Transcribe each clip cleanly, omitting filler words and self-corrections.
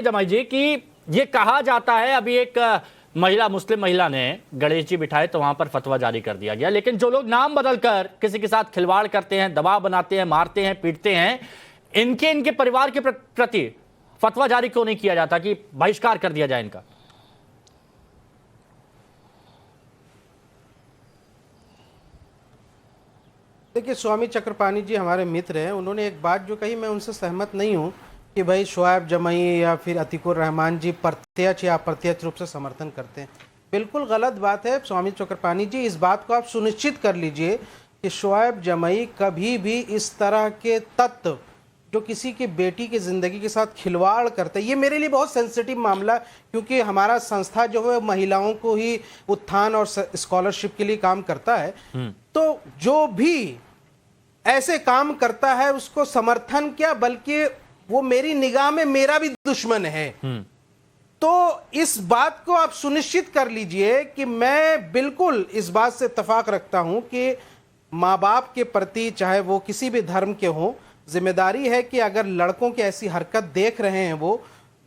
जमाई जी कि ये कहा जाता है, अभी एक मुस्लिम महिला ने गणेश जी बिठाए तो वहां पर फतवा जारी कर दिया गया, लेकिन जो लोग नाम बदलकर किसी के साथ खिलवाड़ करते हैं, दबाव बनाते हैं, मारते हैं, पीटते हैं, इनके परिवार के प्रति फतवा जारी क्यों नहीं किया जाता कि बहिष्कार कर दिया जाए इनका? देखिए, स्वामी चक्रपाणी जी हमारे मित्र हैं। उन्होंने एक बात जो कही, मैं उनसे सहमत नहीं हूं कि भाई शोएब जमई या फिर अतीकुर रहमान जी प्रत्यक्ष या अप्रत्यक्ष रूप से समर्थन करते हैं। बिल्कुल गलत बात है स्वामी चक्रपाणी जी। इस बात को आप सुनिश्चित कर लीजिए कि शोएब जमई कभी भी इस तरह के तत्व जो किसी की बेटी की ज़िंदगी के साथ खिलवाड़ करते हैं, ये मेरे लिए बहुत सेंसिटिव मामला, क्योंकि हमारा संस्था जो है महिलाओं को ही उत्थान और स्कॉलरशिप के लिए काम करता है। तो जो भी ऐसे काम करता है उसको समर्थन क्या, बल्कि वो मेरी निगाह में मेरा भी दुश्मन है। तो इस बात को आप सुनिश्चित कर लीजिए कि मैं बिल्कुल इस बात से इत्तेफाक रखता हूं कि माँ बाप के प्रति, चाहे वो किसी भी धर्म के हों, जिम्मेदारी है कि अगर लड़कों की ऐसी हरकत देख रहे हैं वो,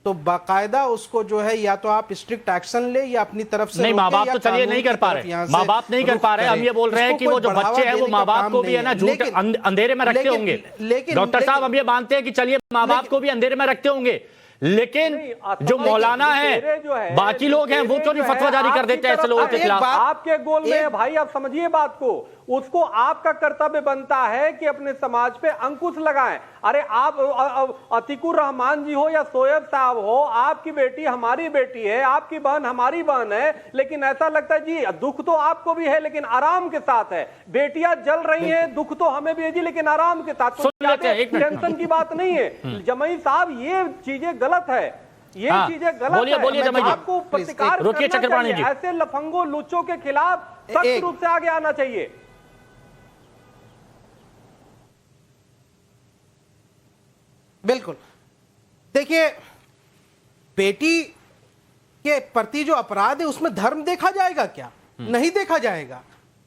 तो बाकायदा उसको जो है या तो आप स्ट्रिक्ट एक्शन ले या अपनी तरफ से नहीं। माँ बाप तो चलिए नहीं कर पा रहे, माँ बाप नहीं कर पा रहे। हम ये बोल रहे हैं कि वो जो बच्चे हैं वो माँ बाप को भी है ना झूठ अंधेरे में रखते होंगे। लेकिन डॉक्टर साहब हम ये मानते हैं कि चलिए माँ बाप को भी अंधेरे में रखते होंगे, लेकिन जो मौलाना है, बाकी लोग हैं, वो क्यों नहीं फतवा जारी कर देते ऐसे लोगों के खिलाफ? आपके गोल में है भाई, आप समझिए बात को। उसको आपका कर्तव्य बनता है कि अपने समाज पे अंकुश लगाएं। अरे आप अतीकुर रहमान जी हो या शोएब साहब हो, आपकी बेटी हमारी बेटी है, आपकी बहन हमारी बहन है, लेकिन ऐसा लगता है जी दुख तो आपको भी है लेकिन आराम के साथ है। बेटियां जल रही हैं, दुख तो हमें भी है जी, लेकिन आराम के साथ। टेंशन की बात नहीं है जमई साहब, ये चीजें गलत है, ये चीजें गलत है। बोलिए जमई जी, आपको प्रतिकार करना चाहिए। ऐसे लफंगों लुच्चों के खिलाफ सख्त रूप से आगे आना चाहिए। बिल्कुल। देखिए, बेटी के प्रति जो अपराध है उसमें धर्म देखा जाएगा क्या? नहीं देखा जाएगा।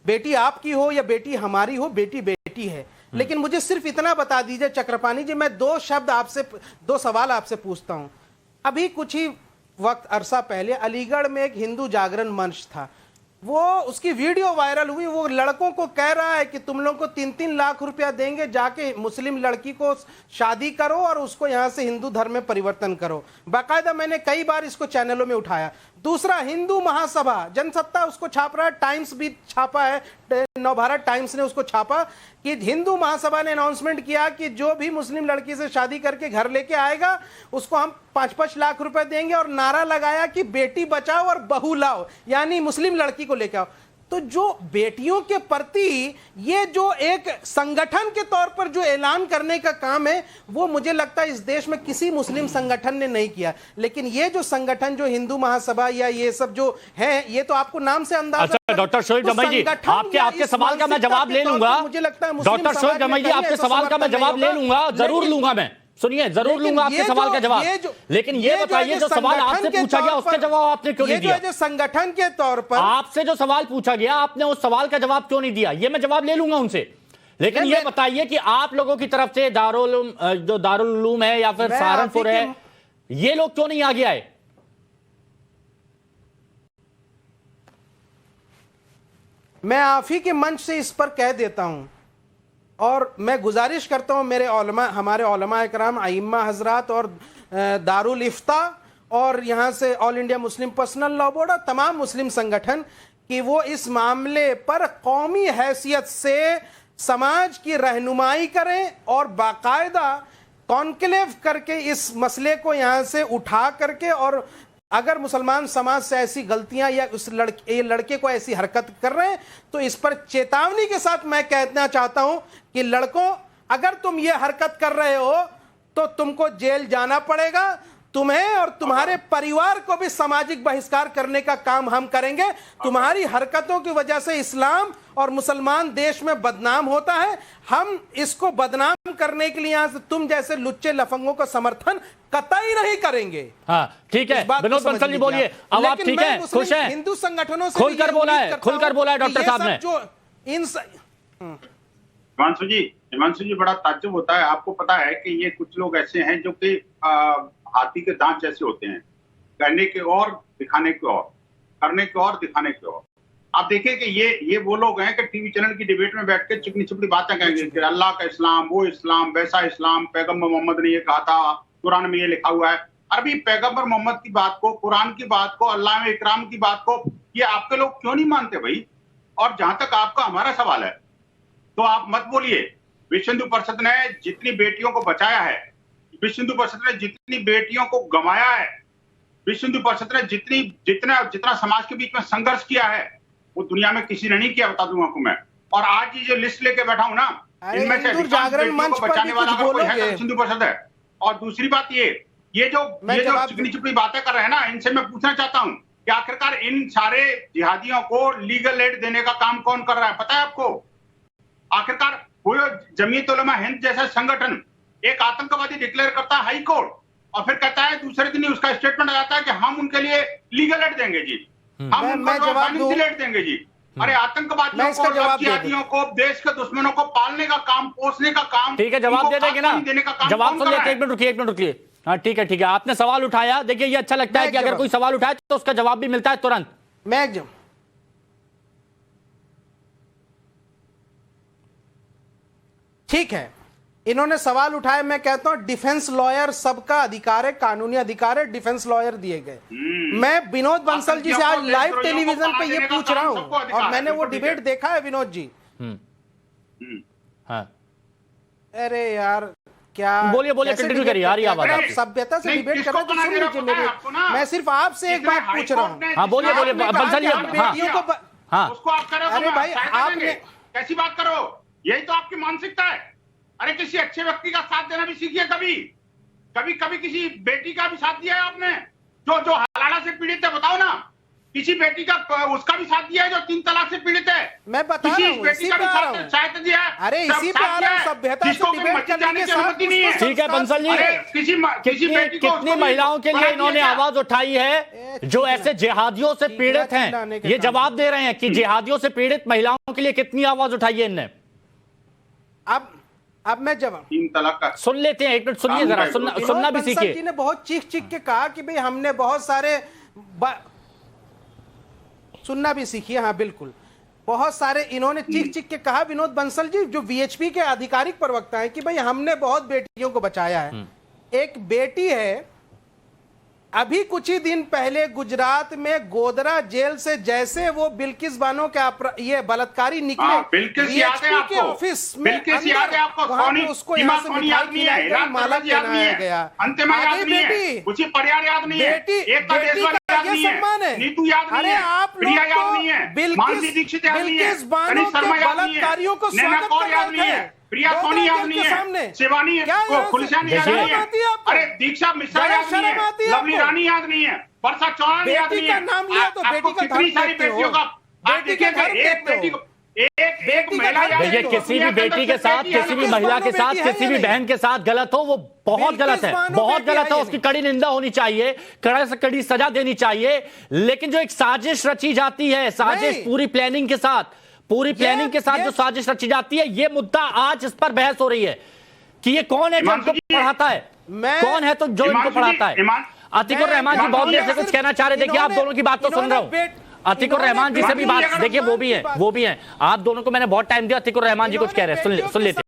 बेटी आपकी हो या बेटी हमारी हो, बेटी बेटी है। लेकिन मुझे सिर्फ इतना बता दीजिए चक्रपाणी जी, मैं दो सवाल आपसे पूछता हूं। अभी कुछ ही वक्त अरसा पहले अलीगढ़ में एक हिंदू जागरण मंच था, वो उसकी वीडियो वायरल हुई। वो लड़कों को कह रहा है कि तुम लोग को 3-3 लाख रुपया देंगे, जाके मुस्लिम लड़की को शादी करो और उसको यहां से हिंदू धर्म में परिवर्तन करो। बाकायदा मैंने कई बार इसको चैनलों में उठाया। दूसरा, हिंदू महासभा जनसत्ता उसको छाप रहा है, टाइम्स भी छापा है, नवभारत टाइम्स ने उसको छापा कि हिंदू महासभा ने अनाउंसमेंट किया कि जो भी मुस्लिम लड़की से शादी करके घर लेके आएगा उसको हम 5-5 लाख रुपए देंगे, और नारा लगाया कि बेटी बचाओ और बहू लाओ, यानी मुस्लिम लड़की को लेके आओ। तो जो बेटियों के प्रति ये जो एक संगठन के तौर पर जो ऐलान करने का काम है, वो मुझे लगता है इस देश में किसी मुस्लिम संगठन ने नहीं किया। लेकिन ये जो संगठन, जो हिंदू महासभा या ये सब जो है, ये तो आपको नाम से अंदाजा। अच्छा डॉक्टर शोएब जमई जी, आपके सवाल का मैं जवाब ले लूंगा। मुझे लगता है डॉक्टर शोएब जमई जी, आपके सवाल का मैं जवाब ले लूंगा, जरूर लूंगा। मैं सुनिए, जरूर लूंगा आपके सवाल का जवाब। लेकिन ये बताइए, जो सवाल आपसे पूछा गया उसका जवाब आपने क्यों नहीं दिया? जो संगठन के तौर पर आपसे जो सवाल पूछा गया, आपने उस सवाल का जवाब क्यों नहीं दिया? ये मैं जवाब ले लूंगा उनसे, लेकिन ये बताइए कि आप लोगों की तरफ से दारुल उलूम है या फिर सहारनपुर है, ये लोग क्यों नहीं आगे आए? मैं आप ही के मंच से इस पर कह देता हूं, और मैं गुजारिश करता हूं हमारे उलमा इकराम, आइम्मा हजरात और दारुल इफ्ता और यहां से all India Muslim personal law board और तमाम मुस्लिम संगठन, कि वो इस मामले पर कौमी हैसियत से समाज की रहनुमाई करें और बाकायदा कॉन्क्लेव करके इस मसले को यहां से उठा करके, और अगर मुसलमान समाज से ऐसी गलतियां या उस लड़के को ऐसी हरकत कर रहे हैं तो इस पर चेतावनी के साथ मैं कहना चाहता हूं कि लड़कों, अगर तुम ये हरकत कर रहे हो तो तुमको जेल जाना पड़ेगा। तुम्हें और तुम्हारे परिवार को भी सामाजिक बहिष्कार करने का काम हम करेंगे। तुम्हारी हरकतों की वजह से इस्लाम और मुसलमान देश में बदनाम होता है। हम इसको बदनाम करने के लिए यहां से तुम जैसे लुच्चे लफंगों का समर्थन कतई नहीं करेंगे। हाँ ठीक है, विनोद बंसल जी बोलिए। अब आप ठीक है, खुश हैं? हिंदू संगठनों से खुलकर बोला है डॉक्टर साहब ने। जो इन हिमांशु जी, बड़ा ताज्जुब होता है। आपको पता है कि ये कुछ लोग ऐसे हैं जो कि हाथी के दांत जैसे होते हैं, कहने के और दिखाने के और, करने के और दिखाने के और। आप देखिए कि ये वो लोग हैं कि टीवी चैनल की डिबेट में बैठ के चिकनी चिपड़ी बातें कहेंगे कि अल्लाह का इस्लाम, वो इस्लाम, वैसा इस्लाम, पैगंबर मोहम्मद ने ये कहा था, कुरान में ये लिखा हुआ है। अरबी पैगंबर मोहम्मद की बात को, कुरान की बात को, अल्लाह में इकराम की बात को ये आपके लोग क्यों नहीं मानते भाई? और जहां तक आपका हमारा सवाल है तो आप मत बोलिए। विश्व हिंदू परिषद ने जितनी बेटियों को बचाया है, विश्व हिंदू परिषद ने जितनी बेटियों को गंवाया है, विश्व हिंदू परिषद ने जितना समाज के बीच में संघर्ष किया है, वो दुनिया में किसी ने नहीं किया, बता दूंगा आपको मैं। और आज ये जो लिस्ट लेके बैठा हूं ना, इनमें से जागरण मंच पर बचाने वाला कुछ कोई है बोलोगे? विश्व हिंदू परिषद है। और दूसरी बात ये जो चिकनी चिपड़ी बातें कर रहे हैं ना, इनसे मैं पूछना चाहता हूं कि आखिरकार इन सारे जिहादियों को लीगल एड देने का काम कौन कर रहा है, पता है आपको? आखिरकार कोई जमीयत उलमा हिंद जैसा संगठन एक आतंकवादी डिक्लेयर करता है हाई कोर्ट, और फिर कहता है दूसरे दिन ही उसका स्टेटमेंट आ जाता है कि हम उनके लिए लीगल एड देंगे जी, हम उनको फाइनेंशियल एड देंगे जी। अरे आतंकवादियों को, जिहादियों को, देश के दुश्मनों को पालने का काम, पोसने का काम, ठीक है, जवाब दे देंगे ना, जवाब सुन लेते, एक मिनट रुकिए। हाँ ठीक है, आपने सवाल उठाया। देखिए ये अच्छा लगता है कि अगर कोई सवाल उठाए तो उसका जवाब भी मिलता है तुरंत। मैं एकदम ठीक है, इन्होंने सवाल उठाए। मैं कहता हूं डिफेंस लॉयर सबका अधिकार है, कानूनी अधिकार है, डिफेंस लॉयर दिए गए। मैं विनोद बंसल जी से आज लाइव टेलीविजन पे ये पूछ रहा हूं, और मैंने वो डिबेट देखा है विनोद जी। हाँ अरे यार क्या बोलिए कंटिन्यू करिए, आ रही आवाज आपकी। सभ्यता से डिबेट कर रहे हैं तो सुन लीजिए मेरे। मैं सिर्फ आपसे एक बात पूछ रहा हूँ। हाँ बोलिए बंसल जी। हाँ उसको आप करो, अरे भाई आपने कैसी बात करो, यही तो आपकी मानसिकता है। अरे किसी अच्छे व्यक्ति का साथ देना भी सीखिए। कभी किसी बेटी का भी साथ दिया है आपने जो हलाला से पीड़ित है? बताओ ना, किसी बेटी का उसका भी साथ दिया है जो 3 तलाक से पीड़ित है? मैं बता रहा हूं, बेटी का भी साथ दिया है? अरे इसी पे आ रहा हूं, सभ्यता से डिबेट करने के साथ नहीं है। ठीक है बंसल जी, कितनी महिलाओं के लिए इन्होंने आवाज उठाई है जो ऐसे जिहादियों से पीड़ित हैं? ये जवाब दे रहे हैं कि जिहादियों से पीड़ित महिलाओं के लिए कितनी आवाज उठाई है इनने? अब मैं जवाब 3 तलाक का सुन लेते हैं, एक मिनट सुनिए जरा, सुनना भी सीखिए। जी ने बहुत चीख के कहा कि भाई हमने बहुत सारे सुनना भी सीखिए। हाँ बिल्कुल, बहुत सारे इन्होंने चीख के कहा विनोद बंसल जी, जो वीएचपी के आधिकारिक प्रवक्ता हैं, कि भाई हमने बहुत बेटियों को बचाया है। एक बेटी है, अभी कुछ ही दिन पहले गुजरात में गोधरा जेल से जैसे वो बिल्किस बानो के ये बलात्कारी निकले, के ऑफिस में उसको यहाँ से मिठाई माला पहनाया गया। आगे बेटी ये सम्मान है। अरे आप लोग तो बिल्किस बानो के बलात्कारियों को स्वागत कर रहे थे प्रिया सोनी याद नहीं है, शिवानी खुलशानी याद नहीं है, अरे दीक्षा मिश्रा याद नहीं है, लवली रानी याद नहीं है, वर्षा चौहान याद नहीं है। नाम लिया तो बेटी का कितनी सारी बेटियों का एक महिला याद देखिए, किसी भी बेटी के साथ, किसी भी महिला के साथ, किसी भी बहन के साथ गलत हो, वो बहुत गलत है, बहुत गलत है। उसकी कड़ी निंदा होनी चाहिए, कड़ी से कड़ी सजा देनी चाहिए। लेकिन जो एक साजिश रची जाती है, साजिश पूरी प्लानिंग के साथ जो साजिश रची जाती है, ये मुद्दा आज इस पर बहस हो रही है कि ये कौन है जो इनको पढ़ाता है, कौन है तो जो इनको पढ़ाता है। अतीकुर रहमान जी बहुत देर से कुछ कहना चाह रहे। देखिए आप दोनों की बात तो सुन रहा हूं, अतीकुर रहमान जी से भी बात, देखिए वो भी हैं। आप दोनों को मैंने बहुत टाइम दिया, अतीकुर रहमान जी कुछ कह रहे हैं, सुन लेते हैं।